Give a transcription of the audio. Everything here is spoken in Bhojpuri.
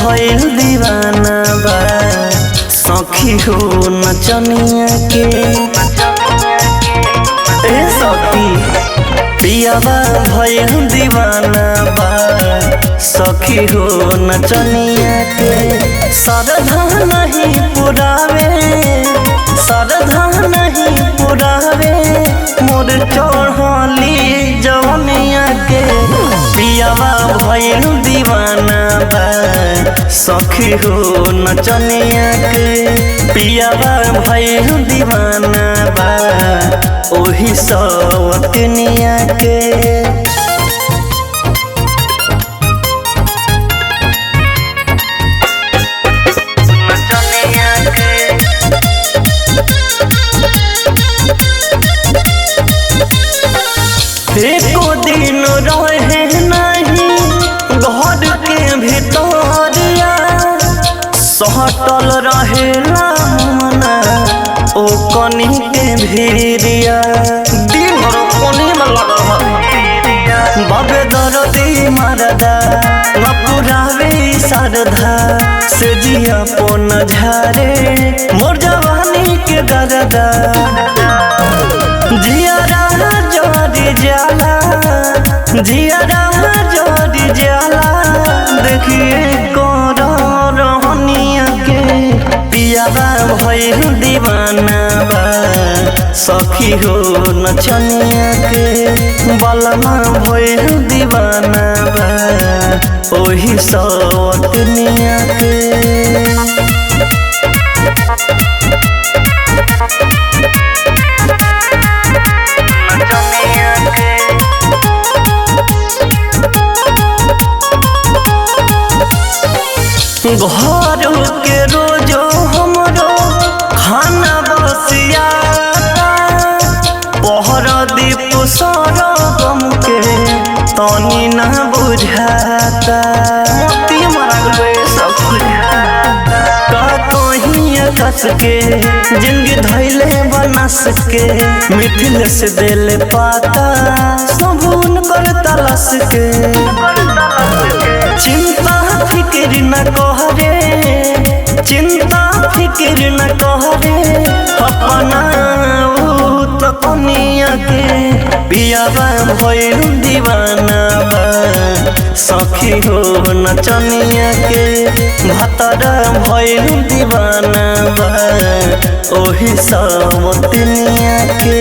भइल दीवाना बा सखी हो नचनिया के। ए सखी पियावा भइल दीवाना बा सखी हो नचनिया के। सरधा नहीं पुरावे सरधा नहीं पुरावे मोर चढ़ली जवनिया के। पियावा भइल दीवाना बा सखी हो नचनिया के। पियावा भइल दीवाना बा ओही सवतनिया के। एको दिन रहे नहीं घर के भीतरिया सहटल रहेला मना ओ कनी के भीरिया। दिन भर कोनी में लगल बाबे दरदी मरदा न पुरावे सरधा से जिया पोन झारे मोर जवानी के गरदा। जियारा जोड़ी जाला जियारा जोड़ी जाला देखिए कर रहनिया के। पियावा भइल दीवाना बा सखी हो नचनिया के। बलमा भइल दीवाना बा ओही सवतनिया के। घर के रोजो हमरो खाना बसियाता पहर दीप सरगम के तनी ना बुझाता। मोती मरा गए सब का कहीं कस के जिंदगी धैले बनस के। मिथिल से दिल पाता सबून कर तलस के। चिंता फिक्र न कहरे चिंता फिक्र न कहरे अपना तो कनिया के। पियावा भइल दीवाना बा सखी हो नचनिया के। भतरा भइल दीवाना बा ओही सवतनिया के।